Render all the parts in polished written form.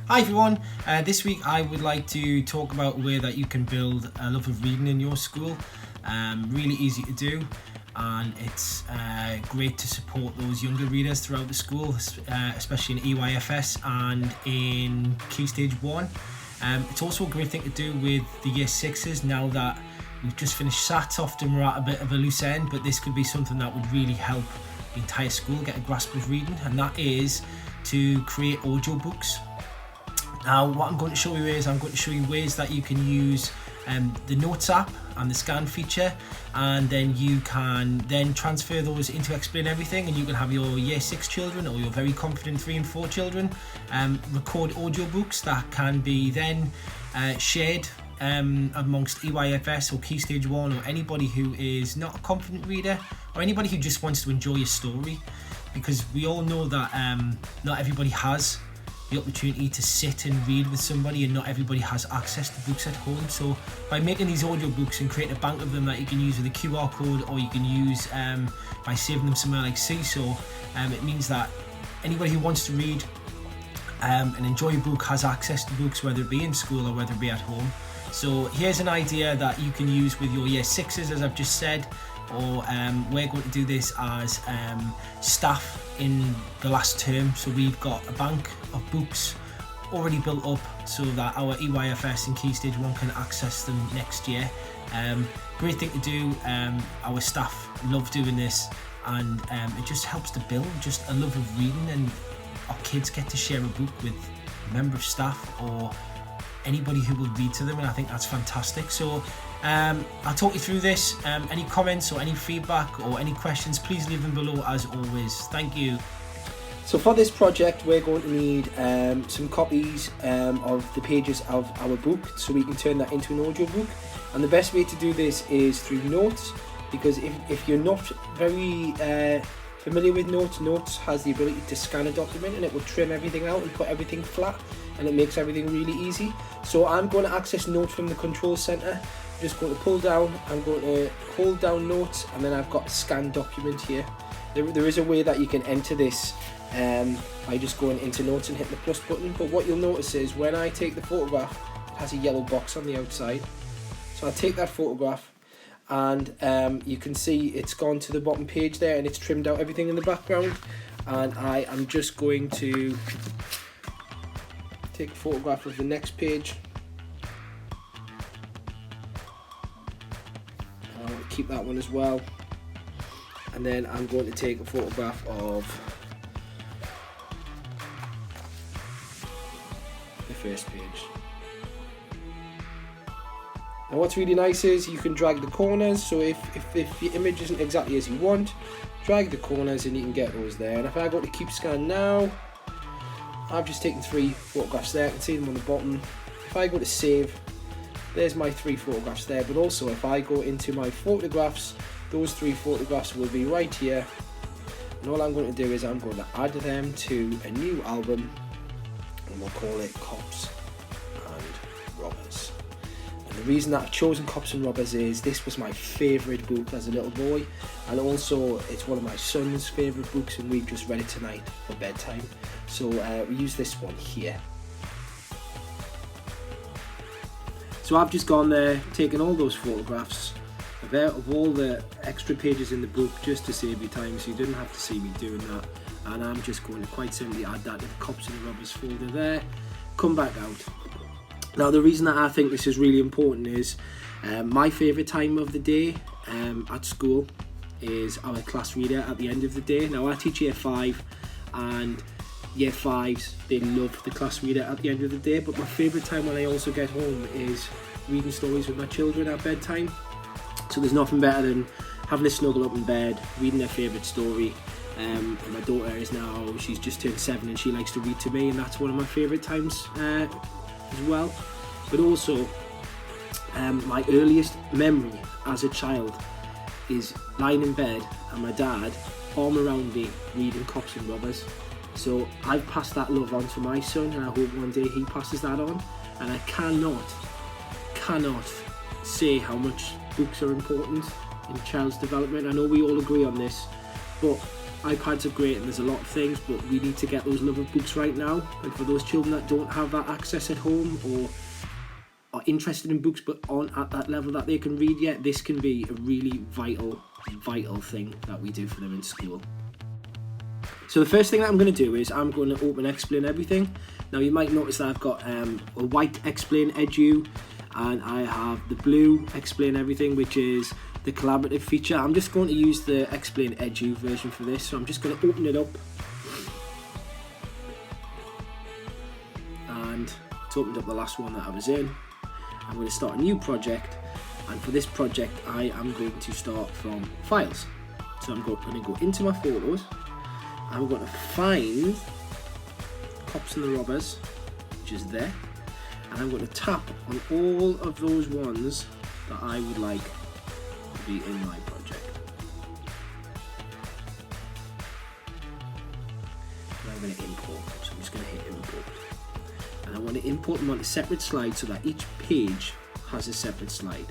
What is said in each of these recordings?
Hi everyone, this week I would like to talk about a way that you can build a love of reading in your school. Really easy to do, and it's great to support those younger readers throughout the school, especially in EYFS and in Key Stage 1. It's also a great thing to do with the Year 6s now that we've just finished SATs. Often we're at a bit of a loose end, but this could be something that would really help the entire school get a grasp of reading, and that is to create audio books. Now what I'm going to show you is I'm going to show you ways that you can use the Notes app and the scan feature, and then you can then transfer those into Explain Everything, and you can have your Year 6 children or your very confident 3 and 4 children record audiobooks that can be then shared amongst EYFS or Key Stage 1 or anybody who is not a confident reader or anybody who just wants to enjoy a story, because we all know that not everybody has the opportunity to sit and read with somebody, and not everybody has access to books at home. So by making these audio books and creating a bank of them that you can use with a QR code, or you can use by saving them somewhere like Seesaw, it means that anybody who wants to read and enjoy a book has access to books, whether it be in school or whether it be at home. So here's an idea that you can use with your Year 6s, as I've just said, or we're going to do this as staff in the last term. So we've got a bank of books already built up so that our EYFS and Key Stage 1 can access them next year. Great thing to do. Our staff love doing this, and it just helps to build just a love of reading, and our kids get to share a book with a member of staff or anybody who will read to them, and I think that's fantastic. So I'll talk you through this. Any comments or any feedback or any questions, please leave them below as always. Thank you. So for this project we're going to need some copies of the pages of our book, so we can turn that into an audio book. And the best way to do this is through Notes, because if you're not very familiar with Notes has the ability to scan a document and it will trim everything out and put everything flat, and it makes everything really easy. So I'm going to access Notes from the control center. I'm just going to pull down, I'm going to hold down Notes, and then I've got a scan document here. There is a way that you can enter this by just going into Notes and hitting the plus button, but what you'll notice is when I take the photograph, it has a yellow box on the outside. So I'll take that photograph, and you can see it's gone to the bottom page there, and it's trimmed out everything in the background. And I am just going to take a photograph of the next page. I'll keep that one as well, and then I'm going to take a photograph of the first page. Now what's really nice is you can drag the corners, so if your image isn't exactly as you want, drag the corners and you can get those there. And if I go to keep scan now, I've just taken 3 photographs there. I can see them on the bottom. If I go to save, there's my 3 photographs there, but also if I go into my photographs, those 3 photographs will be right here. And all I'm going to do is I'm going to add them to a new album, and we'll call it Cops and Robbers. And the reason that I've chosen Cops and Robbers is this was my favourite book as a little boy, and also it's one of my son's favourite books, and we've just read it tonight for bedtime. So we use this one here. So I've just gone there, taken all those photographs of all the extra pages in the book just to save you time, so you didn't have to see me doing that. And I'm just going to quite simply add that to the Cops and Robbers folder there, come back out. Now the reason that I think this is really important is my favourite time of the day at school is our class reader at the end of the day. Now I teach Year 5, and Year 5s, they love the class reader at the end of the day, but my favourite time when I also get home is reading stories with my children at bedtime. So there's nothing better than having to snuggle up in bed, reading their favourite story. And my daughter is now, she's just turned 7, and she likes to read to me, and that's one of my favourite times as well. But also my earliest memory as a child is lying in bed and my dad arm around me reading Cops and Robbers. So I've passed that love on to my son, and I hope one day he passes that on. And I cannot say how much books are important in child's development. I know we all agree on this, but iPads are great and there's a lot of things, but we need to get those love of books right now. And for those children that don't have that access at home or are interested in books but aren't at that level that they can read yet, this can be a really vital thing that we do for them in school. So the first thing that I'm going to do is I'm going to open Explain Everything. Now you might notice that I've got a white Explain Edu, and I have the blue Explain Everything, which is the collaborative feature. I'm just going to use the Explain Edu version for this, so I'm just going to open it up. And it's opened up the last one that I was in. I'm going to start a new project, and for this project I am going to start from Files. So I'm going to go into my photos. I'm going to find Cops and the Robbers, which is there, and I'm going to tap on all of those ones that I would like to be in my project. And I'm going to import them, so I'm just going to hit import. And I want to import them onto separate slides so that each page has a separate slide.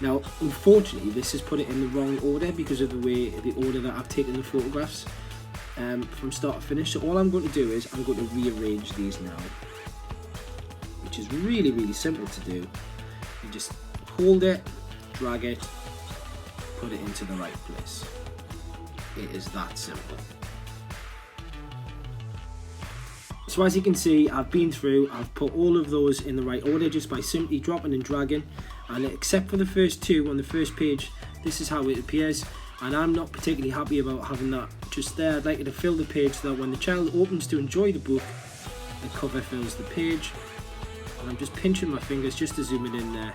Now, unfortunately, this has put it in the wrong order because of the order that I've taken the photographs from start to finish. So all I'm going to do is I'm going to rearrange these now, which is really simple to do. You just hold it, drag it, put it into the right place. It is that simple. So as you can see, I've been through, I've put all of those in the right order just by simply dropping and dragging, and except for the first two on the first page, this is how it appears, and I'm not particularly happy about having that just there. I'd like it to fill the page so that when the child opens to enjoy the book, the cover fills the page. And I'm just pinching my fingers just to zoom it in there.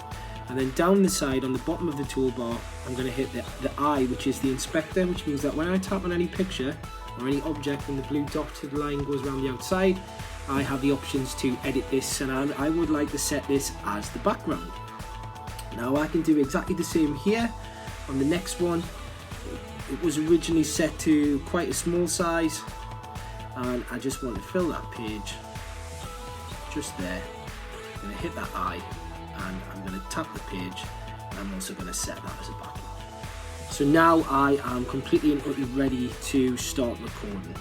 And then down the side on the bottom of the toolbar, I'm going to hit the I, which is the inspector, which means that when I tap on any picture or any object and the blue dotted line goes around the outside, I have the options to edit this, and I would like to set this as the background. Now I can do exactly the same here on the next one. It was originally set to quite a small size, and I just want to fill that page just there. I'm going to hit that I, and I'm going to tap the page, and I'm also going to set that as a background. So now I am completely and utterly ready to start recording.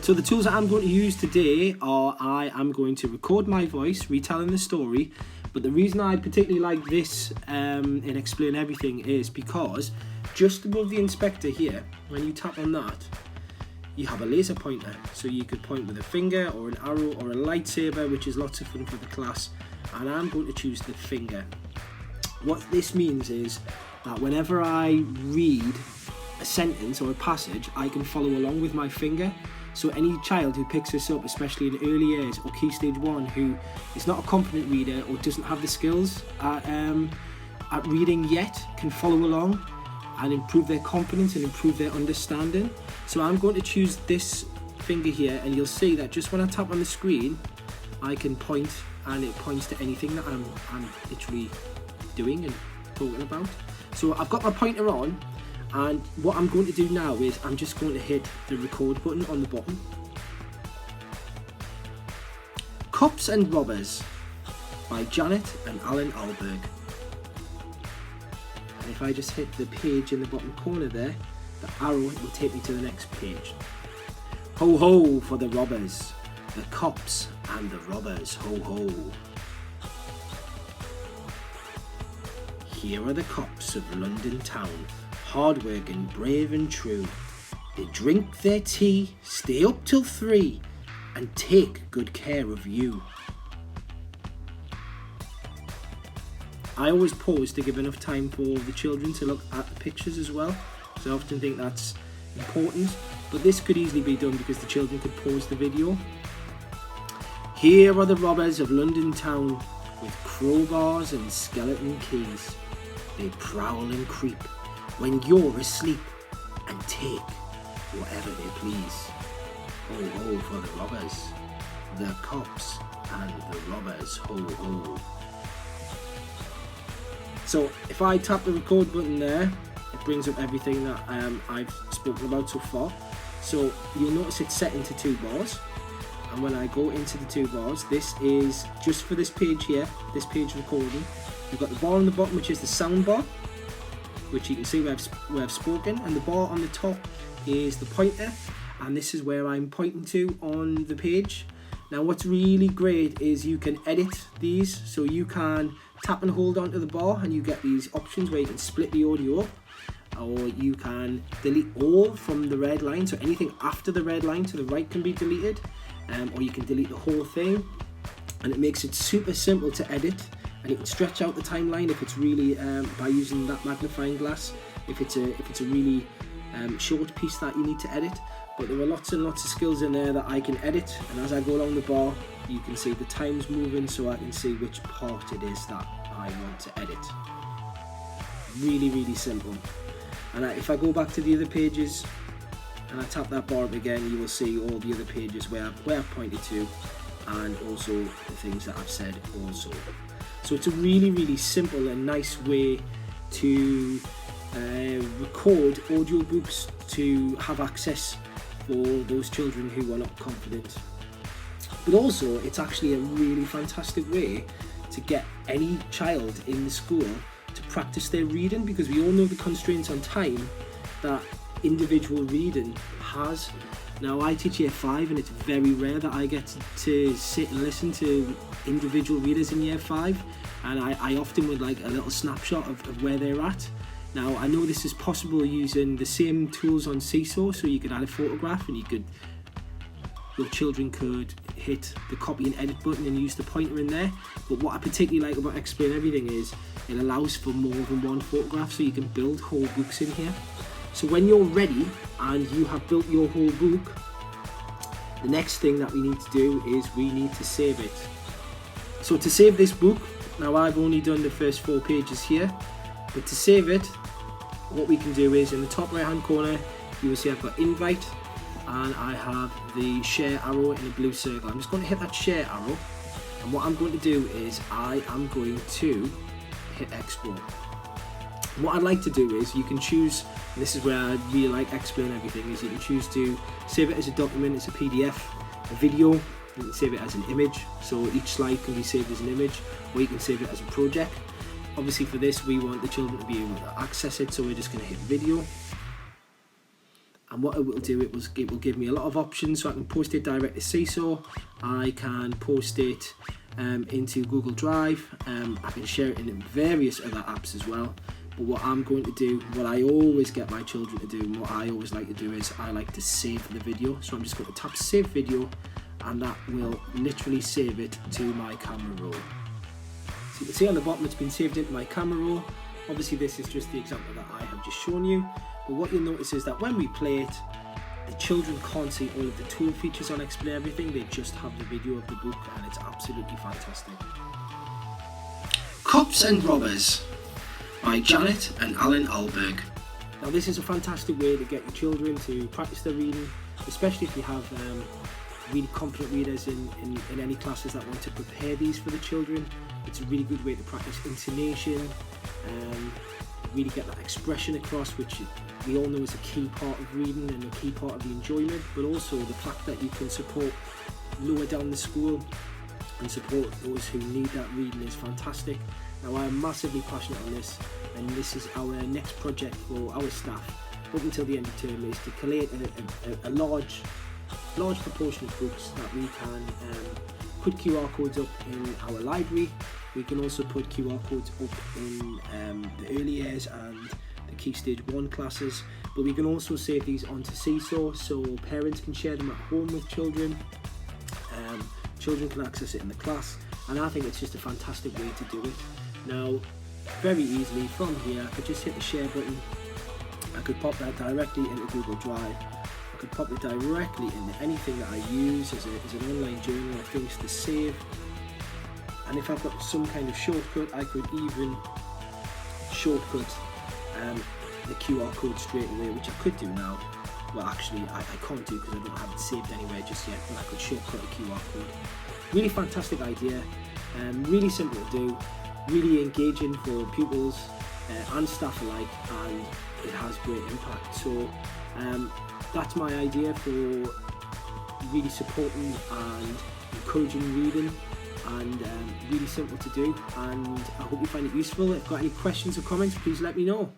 So the tools that I'm going to use today are, I am going to record my voice retelling the story, but the reason I particularly like this in Explain Everything is because just above the inspector here, when you tap on that, you have a laser pointer, so you could point with a finger or an arrow or a lightsaber, which is lots of fun for the class, and I'm going to choose the finger. What this means is that whenever I read a sentence or a passage, I can follow along with my finger. So any child who picks this up, especially in early years or Key Stage 1, who is not a confident reader or doesn't have the skills at reading yet, can follow along and improve their confidence and improve their understanding. So I'm going to choose this finger here, and you'll see that just when I tap on the screen, I can point, and it points to anything that I'm literally doing and talking about. So I've got my pointer on, and what I'm going to do now is I'm just going to hit the record button on the bottom. Cops and Robbers by Janet and Alan Alberg. And if I just hit the page in the bottom corner there, the arrow will take me to the next page. Ho ho for the robbers, the cops and the robbers, ho ho. Here are the cops of London town, hard-working, brave and true. They drink their tea, stay up till 3, and take good care of you. I always pause to give enough time for the children to look at the pictures as well, because I often think that's important, but this could easily be done because the children could pause the video. Here are the robbers of London town, with crowbars and skeleton keys. They prowl and creep when you're asleep, and take whatever they please. Ho ho for the robbers, the cops and the robbers, ho ho. So if I tap the record button there, it brings up everything that I've spoken about so far. So you'll notice it's set into 2 bars, and when I go into the 2 bars, this is just for this page here, this page recording. You've got the bar on the bottom, which is the sound bar, which you can see where I've spoken, and the bar on the top is the pointer, and this is where I'm pointing to on the page. Now what's really great is you can edit these, so you can tap and hold onto the bar and you get these options where you can split the audio up, or you can delete all from the red line, so anything after the red line to the right can be deleted, or you can delete the whole thing, and it makes it super simple to edit. And you can stretch out the timeline if it's really by using that magnifying glass, if it's a really short piece that you need to edit. But there are lots and lots of skills in there that I can edit, and as I go along the bar you can see the time's moving, so I can see which part it is that I want to edit. Really simple. And if I go back to the other pages and I tap that bar up again, you will see all the other pages where I've pointed to, and also the things that I've said also. So it's a really simple and nice way to record audiobooks to have access for those children who are not confident. But also it's actually a really fantastic way to get any child in the school to practice their reading, because we all know the constraints on time that individual reading has. Now I teach year 5 and it's very rare that I get to sit and listen to individual readers in year 5, and I often would like a little snapshot of where they're at. Now I know this is possible using the same tools on Seesaw, so you could add a photograph and your children could hit the copy and edit button and use the pointer in there. But what I particularly like about Explain Everything is it allows for more than one photograph, so you can build whole books in here. So when you're ready and you have built your whole book, the next thing that we need to do is we need to save it. So to save this book, now I've only done the first 4 pages here, but to save it, what we can do is in the top right hand corner you will see I've got invite, and I have the share arrow in a blue circle. I'm just going to hit that share arrow, and what I'm going to do is I am going to hit export. What I'd like to do is you can choose, and this is where I really like Explain Everything, is you can choose to save it as a document, as a PDF, a video, you can save it as an image, so each slide can be saved as an image, or you can save it as a project. Obviously for this we want the children to be able to access it, so we're just going to hit video. And what it will do, it will give me a lot of options, so I can post it direct to Seesaw, I can post it into Google Drive, I can share it in various other apps as well. But what I'm going to do, what I always get my children to do, and what I always like to do is I like to save the video. So I'm just going to tap save video, and that will literally save it to my camera roll. So you can see on the bottom it's been saved into my camera roll. Obviously this is just the example that I have just shown you, but what you'll notice is that when we play it, the children can't see all of the tool features on Explain Everything, they just have the video of the book, and it's absolutely fantastic. Cops and Robbers by Janet and Alan Alberg. Now this is a fantastic way to get your children to practice their reading, especially if you have really confident readers in any classes that want to prepare these for the children. It's a really good way to practice intonation, really get that expression across, which we all know is a key part of reading and a key part of the enjoyment, but also the fact that you can support lower down the school and support those who need that reading is fantastic. Now I'm massively passionate on this, and this is our next project for our staff up until the end of term, is to collate a large proportion of books that we can put QR codes up in our library. We can also put QR codes up in the early years and the Key Stage 1 classes, but we can also save these onto Seesaw so parents can share them at home with children. Children can access it in the class, and I think it's just a fantastic way to do it. Now, very easily from here, I could just hit the share button. I could pop that directly into Google Drive. I could pop it directly into anything that I use as an online journal or things to save. And if I've got some kind of shortcut, I could even shortcut the QR code straight away, which I could do now. Well, actually, I can't do because I don't have it saved anywhere just yet, but I could shortcut a QR code. Really fantastic idea, really simple to do, really engaging for pupils and staff alike, and it has great impact. So that's my idea for really supporting and encouraging reading, and really simple to do, and I hope you find it useful. If you've got any questions or comments, please let me know.